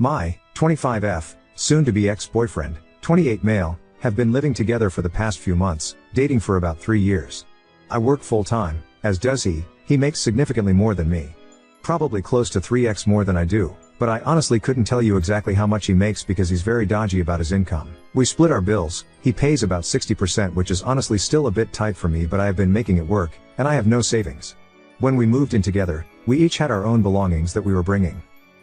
My 25F, soon-to-be ex-boyfriend, 28 male, have been living together for the past few months, dating for about 3 years. I work full-time, as does he. He makes significantly more than me. Probably close to 3x more than I do, but I honestly couldn't tell you exactly how much he makes because he's very dodgy about his income. We split our bills, he pays about 60%, which is honestly still a bit tight for me, but I have been making it work, and I have no savings. When we moved in together, we each had our own belongings that we were bringing.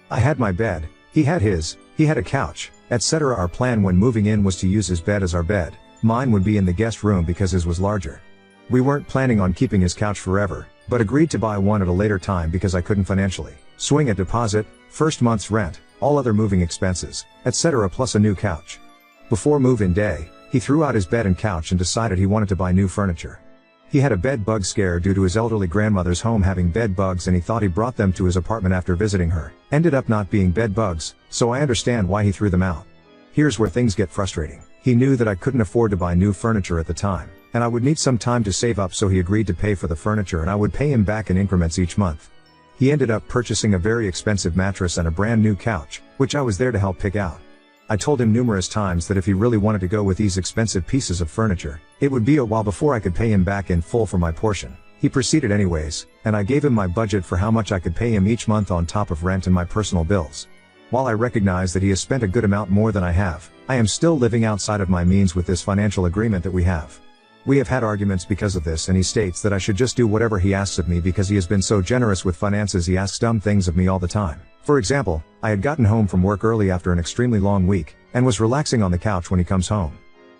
I had my bed, he had his, he had a couch, etc. Our plan when moving in was to use his bed as our bed. Mine would be in the guest room because his was larger. We weren't planning on keeping his couch forever, but agreed to buy one at a later time because I couldn't financially swing a deposit, first month's rent, all other moving expenses, etc. plus a new couch. Before move-in day, he threw out his bed and couch and decided he wanted to buy new furniture. He had a bed bug scare due to his elderly grandmother's home having bed bugs, and he thought he brought them to his apartment after visiting her. Ended up not being bed bugs, so I understand why he threw them out. Here's where things get frustrating. He knew that I couldn't afford to buy new furniture at the time, and I would need some time to save up, so he agreed to pay for the furniture and I would pay him back in increments each month. He ended up purchasing a very expensive mattress and a brand new couch, which I was there to help pick out. I told him numerous times that if he really wanted to go with these expensive pieces of furniture, it would be a while before I could pay him back in full for my portion. He proceeded anyways, and I gave him my budget for how much I could pay him each month on top of rent and my personal bills. While I recognize that he has spent a good amount more than I have, I am still living outside of my means with this financial agreement that we have. We have had arguments because of this, and he states that I should just do whatever he asks of me because he has been so generous with finances. He asks dumb things of me all the time. For example, I had gotten home from work early after an extremely long week, and was relaxing on the couch when he comes home.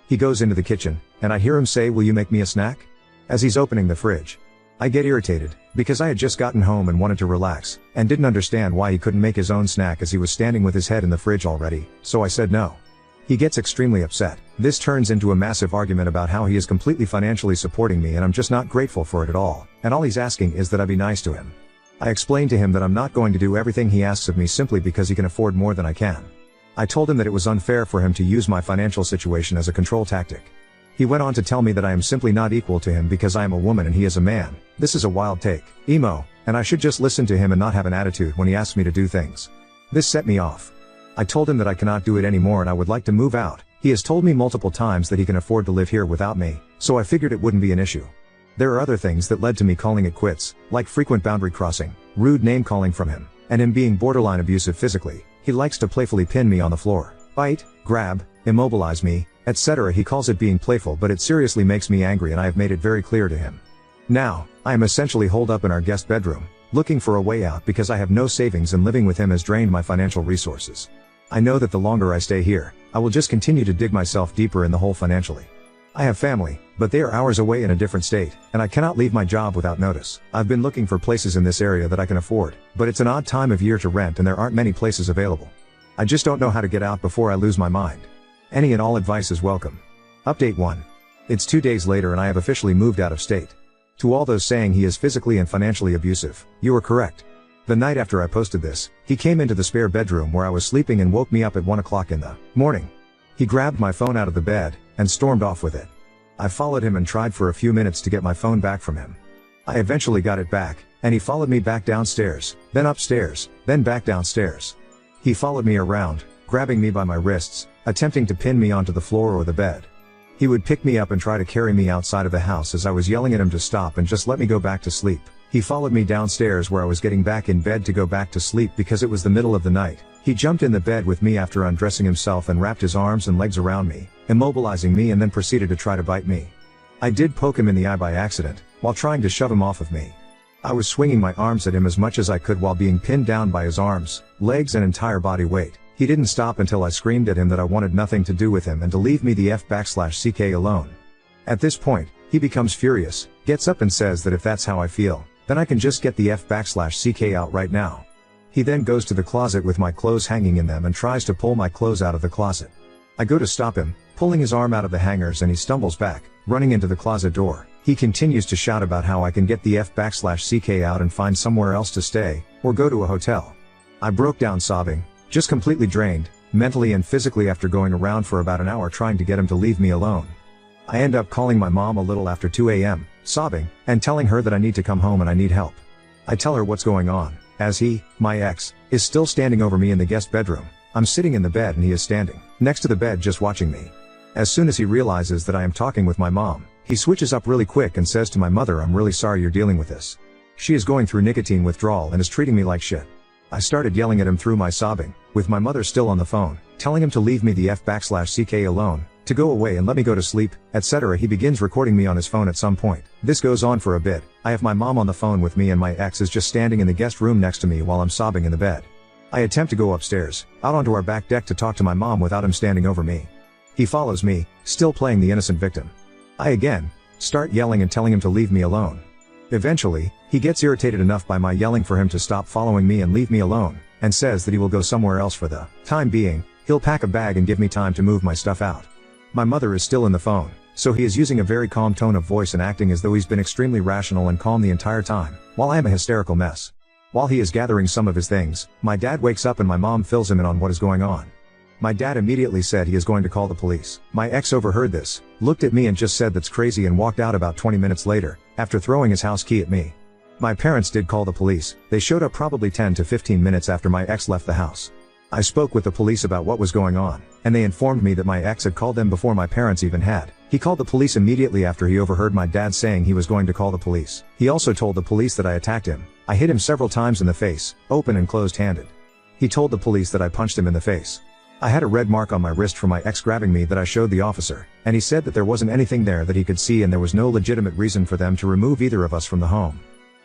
He goes into the kitchen, and I hear him say, "Will you make me a snack?" as he's opening the fridge. I get irritated, because I had just gotten home and wanted to relax, and didn't understand why he couldn't make his own snack as he was standing with his head in the fridge already, so I said no. He gets extremely upset. This turns into a massive argument about how he is completely financially supporting me and I'm just not grateful for it at all, and all he's asking is that I be nice to him. I explained to him that I'm not going to do everything he asks of me simply because he can afford more than I can. I told him that it was unfair for him to use my financial situation as a control tactic. He went on to tell me that I am simply not equal to him because I am a woman and he is a man. This is a wild take. Emo, and I should just listen to him and not have an attitude when he asks me to do things. This set me off. I told him that I cannot do it anymore and I would like to move out. He has told me multiple times that he can afford to live here without me, so I figured it wouldn't be an issue. There are other things that led to me calling it quits, like frequent boundary crossing, rude name calling from him, and him being borderline abusive physically. He likes to playfully pin me on the floor, bite, grab, immobilize me, etc. He calls it being playful, but it seriously makes me angry and I have made it very clear to him. Now, I am essentially holed up in our guest bedroom, looking for a way out because I have no savings and living with him has drained my financial resources. I know that the longer I stay here, I will just continue to dig myself deeper in the hole financially. I have family, but they are hours away in a different state, and I cannot leave my job without notice. I've been looking for places in this area that I can afford, but it's an odd time of year to rent and there aren't many places available. I just don't know how to get out before I lose my mind. Any and all advice is welcome. Update 1. It's 2 days later and I have officially moved out of state. To all those saying he is physically and financially abusive, you are correct. The night after I posted this, he came into the spare bedroom where I was sleeping and woke me up at 1 o'clock in the morning. He grabbed my phone out of the bed, and stormed off with it. I followed him and tried for a few minutes to get my phone back from him. I eventually got it back, and he followed me back downstairs, then upstairs, then back downstairs. He followed me around, grabbing me by my wrists, attempting to pin me onto the floor or the bed. He would pick me up and try to carry me outside of the house as I was yelling at him to stop and just let me go back to sleep. He followed me downstairs where I was getting back in bed to go back to sleep because it was the middle of the night. He jumped in the bed with me after undressing himself and wrapped his arms and legs around me, immobilizing me, and then proceeded to try to bite me. I did poke him in the eye by accident, while trying to shove him off of me. I was swinging my arms at him as much as I could while being pinned down by his arms, legs and entire body weight. He didn't stop until I screamed at him that I wanted nothing to do with him and to leave me the F/CK alone. At this point, he becomes furious, gets up and says that if that's how I feel, then I can just get the F/CK out right now. He then goes to the closet with my clothes hanging in them and tries to pull my clothes out of the closet. I go to stop him, pulling his arm out of the hangers, and he stumbles back, running into the closet door. He continues to shout about how I can get the F/CK out and find somewhere else to stay, or go to a hotel. I broke down sobbing, just completely drained, mentally and physically, after going around for about an hour trying to get him to leave me alone. I end up calling my mom a little after 2 a.m., sobbing, and telling her that I need to come home and I need help. I tell her what's going on, as he, my ex, is still standing over me in the guest bedroom. I'm sitting in the bed and he is standing next to the bed just watching me. As soon as he realizes that I am talking with my mom, he switches up really quick and says to my mother, "I'm really sorry you're dealing with this. She is going through nicotine withdrawal and is treating me like shit." I started yelling at him through my sobbing, with my mother still on the phone, telling him to leave me the f/ck alone, to go away and let me go to sleep, etc. He begins recording me on his phone at some point. This goes on for a bit. I have my mom on the phone with me and my ex is just standing in the guest room next to me while I'm sobbing in the bed. I attempt to go upstairs, out onto our back deck to talk to my mom without him standing over me. He follows me, still playing the innocent victim. I again start yelling and telling him to leave me alone. Eventually, he gets irritated enough by my yelling for him to stop following me and leave me alone, and says that he will go somewhere else for the time being. He'll pack a bag and give me time to move my stuff out. My mother is still in the phone, so he is using a very calm tone of voice and acting as though he's been extremely rational and calm the entire time, while I am a hysterical mess. While he is gathering some of his things, my dad wakes up and my mom fills him in on what is going on. My dad immediately said he is going to call the police. My ex overheard this, looked at me and just said that's crazy and walked out about 20 minutes later, after throwing his house key at me. My parents did call the police. They showed up probably 10 to 15 minutes after my ex left the house. I spoke with the police about what was going on, and they informed me that my ex had called them before my parents even had. He called the police immediately after he overheard my dad saying he was going to call the police. He also told the police that I attacked him. I hit him several times in the face, open and closed-handed. He told the police that I punched him in the face. I had a red mark on my wrist from my ex grabbing me that I showed the officer, and he said that there wasn't anything there that he could see and there was no legitimate reason for them to remove either of us from the home.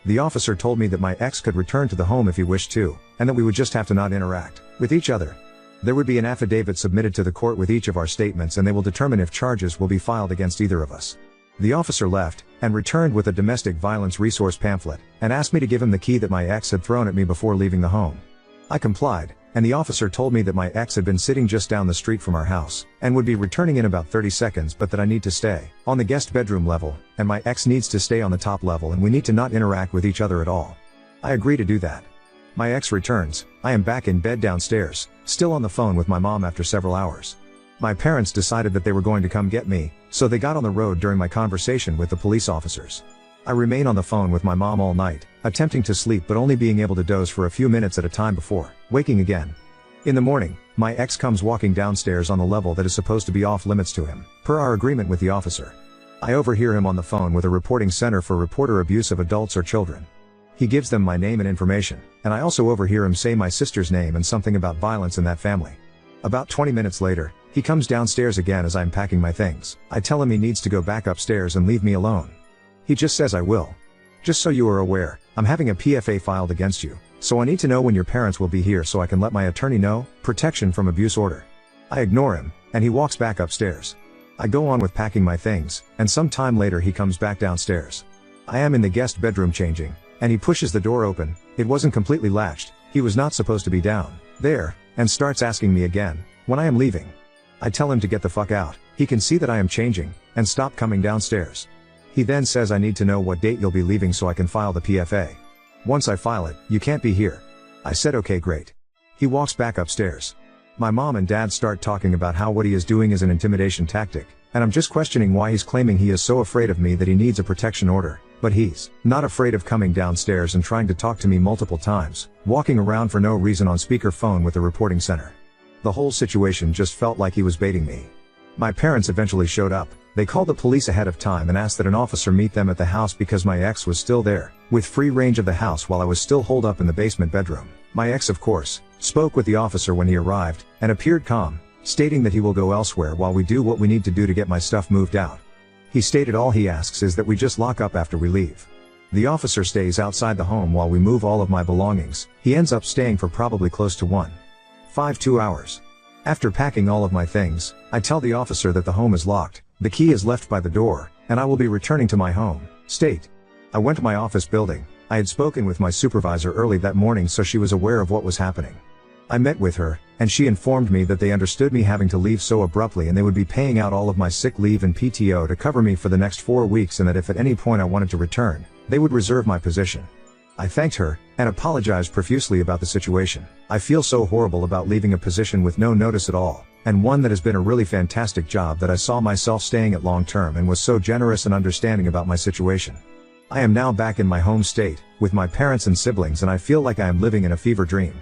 The officer told me that my ex could return to the home if he wished to, and that we would just have to not interact with each other. There would be an affidavit submitted to the court with each of our statements and they will determine if charges will be filed against either of us. The officer left, and returned with a domestic violence resource pamphlet, and asked me to give him the key that my ex had thrown at me before leaving the home. I complied, and the officer told me that my ex had been sitting just down the street from our house, and would be returning in about 30 seconds but that I need to stay on the guest bedroom level, and my ex needs to stay on the top level and we need to not interact with each other at all. I agree to do that. My ex returns, I am back in bed downstairs, still on the phone with my mom after several hours. My parents decided that they were going to come get me, so they got on the road during my conversation with the police officers. I remain on the phone with my mom all night, attempting to sleep but only being able to doze for a few minutes at a time before waking again. In the morning, my ex comes walking downstairs on the level that is supposed to be off limits to him, per our agreement with the officer. I overhear him on the phone with a reporting center for reporter abuse of adults or children. He gives them my name and information, and I also overhear him say my sister's name and something about violence in that family. About 20 minutes later, he comes downstairs again as I'm packing my things. I tell him he needs to go back upstairs and leave me alone. He just says I will. Just so you are aware, I'm having a PFA filed against you, so I need to know when your parents will be here so I can let my attorney know, protection from abuse order. I ignore him, and he walks back upstairs. I go on with packing my things, and some time later he comes back downstairs. I am in the guest bedroom changing, and he pushes the door open. It wasn't completely latched, he was not supposed to be down there, and starts asking me again when I am leaving. I tell him to get the fuck out. He can see that I am changing, and stop coming downstairs. He then says I need to know what date you'll be leaving so I can file the PFA. Once I file it, you can't be here. I said okay, great. He walks back upstairs. My mom and dad start talking about how what he is doing is an intimidation tactic, and I'm just questioning why he's claiming he is so afraid of me that he needs a protection order, but he's not afraid of coming downstairs and trying to talk to me multiple times, walking around for no reason on speakerphone with the reporting center. The whole situation just felt like he was baiting me. My parents eventually showed up. They called the police ahead of time and asked that an officer meet them at the house because my ex was still there, with free range of the house while I was still holed up in the basement bedroom. My ex, of course, spoke with the officer when he arrived, and appeared calm, stating that he will go elsewhere while we do what we need to do to get my stuff moved out. He stated all he asks is that we just lock up after we leave. The officer stays outside the home while we move all of my belongings. He ends up staying for probably close to 2 hours. After packing all of my things, I tell the officer that the home is locked, the key is left by the door, and I will be returning to my home state. I went to my office building. I had spoken with my supervisor early that morning so she was aware of what was happening. I met with her, and she informed me that they understood me having to leave so abruptly and they would be paying out all of my sick leave and PTO to cover me for the next 4 weeks and that if at any point I wanted to return, they would reserve my position. I thanked her, and apologized profusely about the situation. I feel so horrible about leaving a position with no notice at all, and one that has been a really fantastic job that I saw myself staying at long term and was so generous and understanding about my situation. I am now back in my home state, with my parents and siblings and I feel like I am living in a fever dream.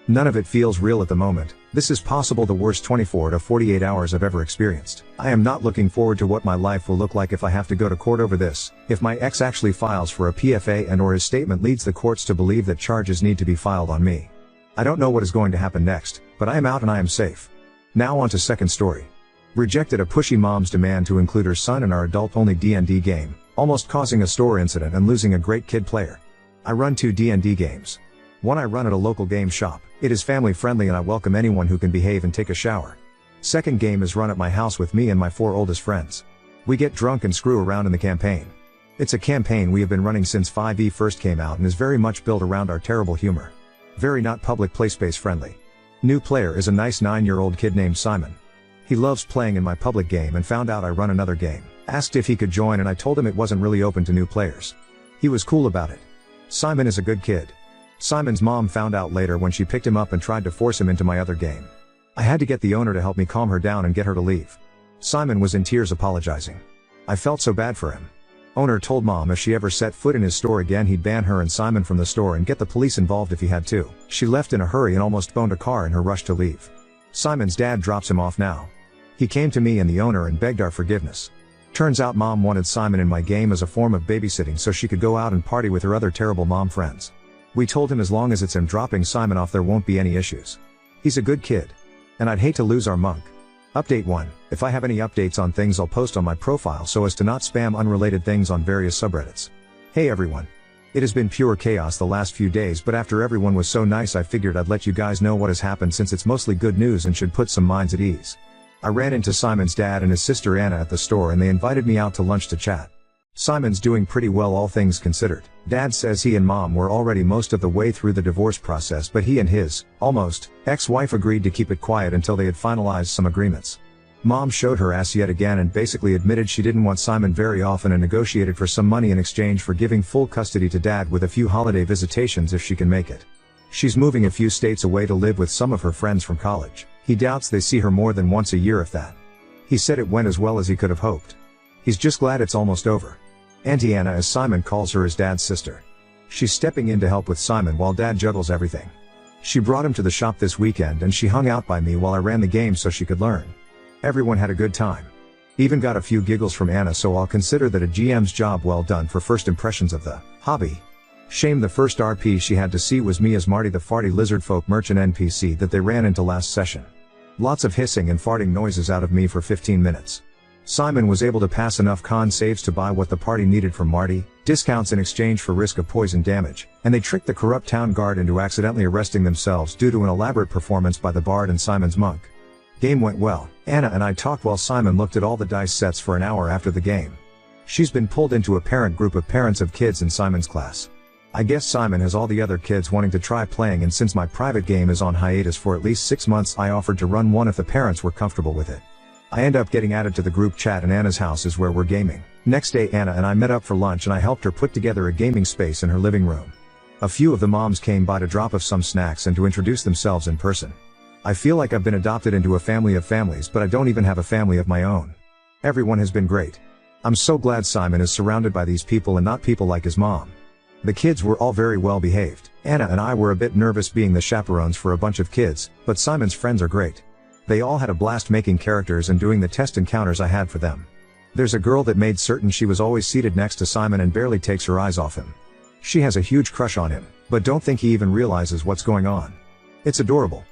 None of it feels real at the moment. This is possible the worst 24 to 48 hours I've ever experienced. I am not looking forward to what my life will look like if I have to go to court over this, if my ex actually files for a PFA and or his statement leads the courts to believe that charges need to be filed on me. I don't know what is going to happen next, but I am out and I am safe. Now on to second story. Rejected a pushy mom's demand to include her son in our adult-only D&D game, almost causing a store incident and losing a great kid player. I run 2 D&D games. One I run at a local game shop. It is family friendly and I welcome anyone who can behave and take a shower. Second game is run at my house with me and my 4 oldest friends. We get drunk and screw around in the campaign. It's a campaign we have been running since 5e first came out and is very much built around our terrible humor. Very not public play space friendly. New player is a nice 9-year-old kid named Simon. He loves playing in my public game and found out I run another game. Asked if he could join and I told him it wasn't really open to new players. He was cool about it. Simon is a good kid. Simon's mom found out later when she picked him up and tried to force him into my other game. I had to get the owner to help me calm her down and get her to leave. Simon was in tears apologizing. I felt so bad for him. Owner told mom if she ever set foot in his store again he'd ban her and Simon from the store and get the police involved if he had to. She left in a hurry and almost boned a car in her rush to leave. Simon's dad drops him off now. He came to me and the owner and begged our forgiveness. Turns out mom wanted Simon in my game as a form of babysitting so she could go out and party with her other terrible mom friends. We told him as long as it's him dropping Simon off there won't be any issues. He's a good kid. And I'd hate to lose our monk. Update 1. If I have any updates on things I'll post on my profile so as to not spam unrelated things on various subreddits. Hey everyone. It has been pure chaos the last few days but after everyone was so nice I figured I'd let you guys know what has happened since it's mostly good news and should put some minds at ease. I ran into Simon's dad and his sister Anna at the store and they invited me out to lunch to chat. Simon's doing pretty well all things considered. Dad says he and mom were already most of the way through the divorce process but he and his, almost, ex-wife agreed to keep it quiet until they had finalized some agreements. Mom showed her ass yet again and basically admitted she didn't want Simon very often and negotiated for some money in exchange for giving full custody to dad with a few holiday visitations if she can make it. She's moving a few states away to live with some of her friends from college. He doubts they see her more than once a year if that. He said it went as well as he could have hoped. He's just glad it's almost over. Auntie Anna, as Simon calls her, is dad's sister. She's stepping in to help with Simon while dad juggles everything. She brought him to the shop this weekend and she hung out by me while I ran the game so she could learn. Everyone had a good time. Even got a few giggles from Anna so I'll consider that a GM's job well done for first impressions of the hobby. Shame the first RP she had to see was me as Marty the farty lizardfolk merchant NPC that they ran into last session. Lots of hissing and farting noises out of me for 15 minutes. Simon was able to pass enough con saves to buy what the party needed from Marty, discounts in exchange for risk of poison damage, and they tricked the corrupt town guard into accidentally arresting themselves due to an elaborate performance by the bard and Simon's monk. Game went well. Anna and I talked while Simon looked at all the dice sets for an hour after the game. She's been pulled into a parent group of parents of kids in Simon's class. I guess Simon has all the other kids wanting to try playing and since my private game is on hiatus for at least 6 months I offered to run one if the parents were comfortable with it. I end up getting added to the group chat and Anna's house is where we're gaming. Next day Anna and I met up for lunch and I helped her put together a gaming space in her living room. A few of the moms came by to drop off some snacks and to introduce themselves in person. I feel like I've been adopted into a family of families but I don't even have a family of my own. Everyone has been great. I'm so glad Simon is surrounded by these people and not people like his mom. The kids were all very well behaved. Anna and I were a bit nervous being the chaperones for a bunch of kids, but Simon's friends are great. They all had a blast making characters and doing the test encounters I had for them. There's a girl that made certain she was always seated next to Simon and barely takes her eyes off him. She has a huge crush on him, but don't think he even realizes what's going on. It's adorable.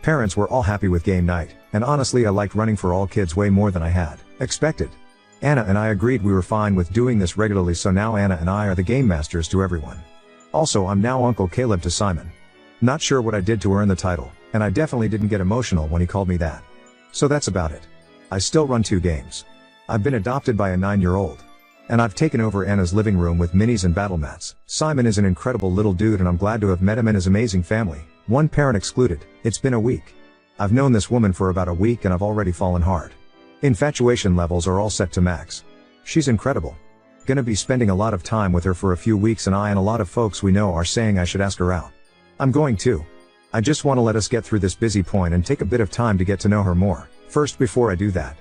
Parents were all happy with game night, and honestly I liked running for all kids way more than I had expected. Anna and I agreed we were fine with doing this regularly so now Anna and I are the game masters to everyone. Also I'm now Uncle Caleb to Simon. Not sure what I did to earn the title, and I definitely didn't get emotional when he called me that. So that's about it. I still run 2 games. I've been adopted by a 9-year-old. And I've taken over Anna's living room with minis and battle mats. Simon is an incredible little dude and I'm glad to have met him and his amazing family, one parent excluded. It's been a week. I've known this woman for about a week and I've already fallen hard. Infatuation levels are all set to max. She's incredible. Gonna be spending a lot of time with her for a few weeks and I and a lot of folks we know are saying I should ask her out. I'm going to. I just want to let us get through this busy point and take a bit of time to get to know her more. First, before I do that,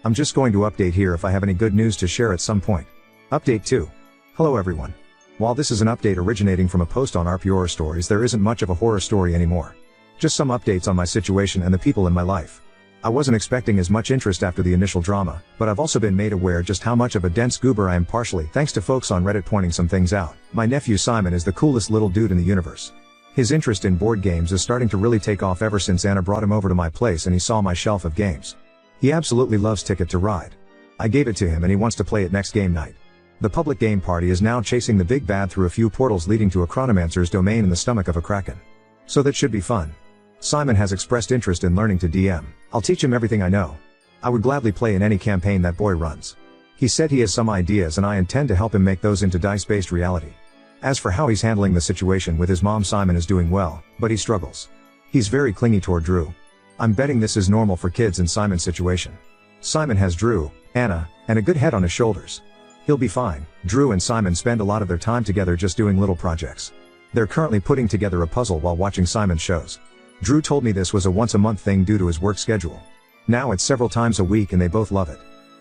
I'm just going to update here if I have any good news to share at some point. Update 2. Hello everyone. While this is an update originating from a post on RP Horror Stories, there isn't much of a horror story anymore. Just some updates on my situation and the people in my life. I wasn't expecting as much interest after the initial drama, but I've also been made aware just how much of a dense goober I am, partially thanks to folks on Reddit pointing some things out. My nephew Simon is the coolest little dude in the universe. His interest in board games is starting to really take off ever since Anna brought him over to my place and he saw my shelf of games. He absolutely loves Ticket to Ride. I gave it to him and he wants to play it next game night. The public game party is now chasing the big bad through a few portals leading to a chronomancer's domain in the stomach of a kraken. So that should be fun. Simon has expressed interest in learning to DM. I'll teach him everything I know. I would gladly play in any campaign that boy runs. He said he has some ideas and I intend to help him make those into dice-based reality. As for how he's handling the situation with his mom, Simon is doing well, but he struggles. He's very clingy toward Drew. I'm betting this is normal for kids in Simon's situation. Simon has Drew, Anna, and a good head on his shoulders. He'll be fine. Drew and Simon spend a lot of their time together just doing little projects. They're currently putting together a puzzle while watching Simon's shows. Drew told me this was a once-a-month thing due to his work schedule. Now it's several times a week and they both love it.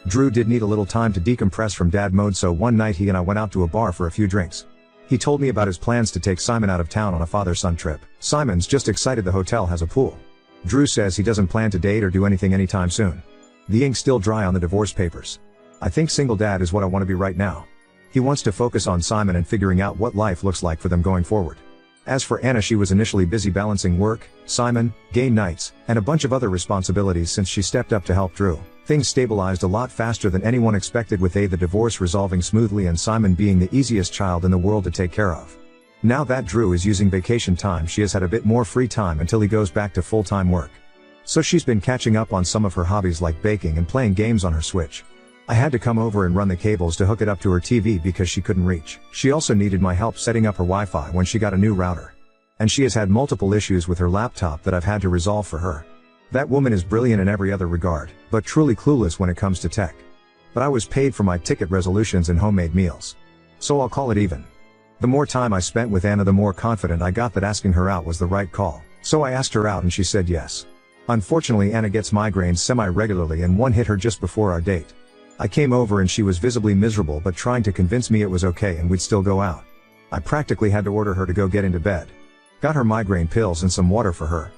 Drew did need a little time to decompress from dad mode, so one night he and I went out to a bar for a few drinks. He told me about his plans to take Simon out of town on a father-son trip. Simon's just excited the hotel has a pool. Drew says he doesn't plan to date or do anything anytime soon. The ink's still dry on the divorce papers. I think single dad is what I want to be right now. He wants to focus on Simon and figuring out what life looks like for them going forward. As for Anna, she was initially busy balancing work, Simon, game nights, and a bunch of other responsibilities since she stepped up to help Drew. Things stabilized a lot faster than anyone expected, with the divorce resolving smoothly and Simon being the easiest child in the world to take care of. Now that Drew is using vacation time, she has had a bit more free time until he goes back to full-time work. So she's been catching up on some of her hobbies like baking and playing games on her Switch. I had to come over and run the cables to hook it up to her TV because she couldn't reach. She also needed my help setting up her Wi-Fi when she got a new router. And she has had multiple issues with her laptop that I've had to resolve for her. That woman is brilliant in every other regard, but truly clueless when it comes to tech. But I was paid for my ticket resolutions and homemade meals. So I'll call it even. The more time I spent with Anna, the more confident I got that asking her out was the right call. So I asked her out and she said yes. Unfortunately, Anna gets migraines semi-regularly and one hit her just before our date. I came over and she was visibly miserable but trying to convince me it was okay and we'd still go out. I practically had to order her to go get into bed. Got her migraine pills and some water for her.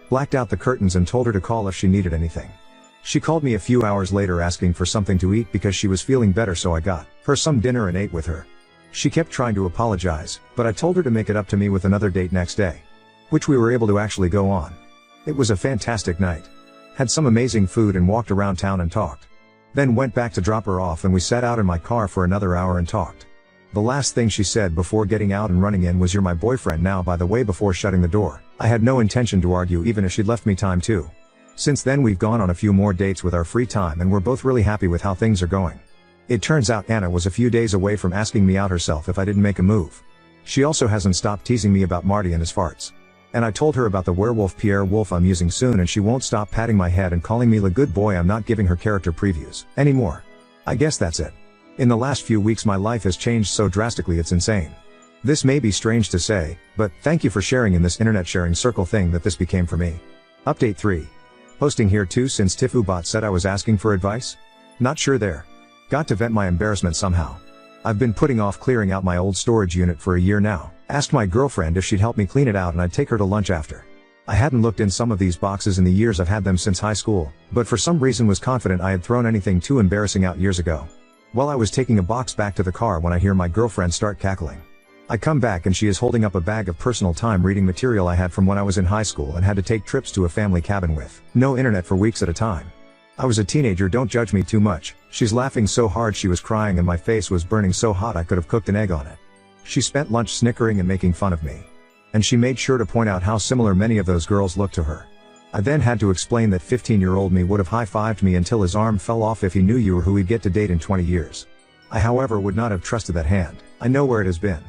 Blacked out the curtains and told her to call if she needed anything. She called me a few hours later asking for something to eat because she was feeling better, so I got her some dinner and ate with her. She kept trying to apologize, but I told her to make it up to me with another date next day. Which we were able to actually go on. It was a fantastic night. Had some amazing food and walked around town and talked. Then went back to drop her off and we sat out in my car for another hour and talked. The last thing she said before getting out and running in was, "You're my boyfriend now, by the way," before shutting the door. I had no intention to argue even if she'd left me time to. Since then we've gone on a few more dates with our free time and we're both really happy with how things are going. It turns out Anna was a few days away from asking me out herself if I didn't make a move. She also hasn't stopped teasing me about Marty and his farts. And I told her about the werewolf Pierre Wolf I'm using soon, and she won't stop patting my head and calling me the good boy. I'm not giving her character previews anymore. I guess that's it. In the last few weeks my life has changed so drastically it's insane. This may be strange to say, but thank you for sharing in this internet sharing circle thing that this became for me. Update 3. Posting here too since TifuBot said I was asking for advice? Not sure there. Got to vent my embarrassment somehow. I've been putting off clearing out my old storage unit for a year now. Asked my girlfriend if she'd help me clean it out and I'd take her to lunch after. I hadn't looked in some of these boxes in the years I've had them since high school, but for some reason was confident I had thrown anything too embarrassing out years ago. Well, I was taking a box back to the car when I hear my girlfriend start cackling. I come back and she is holding up a bag of personal time reading material I had from when I was in high school and had to take trips to a family cabin with no internet for weeks at a time. I was a teenager, don't judge me too much. She's laughing so hard she was crying and my face was burning so hot I could have cooked an egg on it. She spent lunch snickering and making fun of me. And she made sure to point out how similar many of those girls looked to her. I then had to explain that 15-year-old me would have high-fived me until his arm fell off if he knew you were who he'd get to date in 20 years. I however would not have trusted that hand. I know where it has been.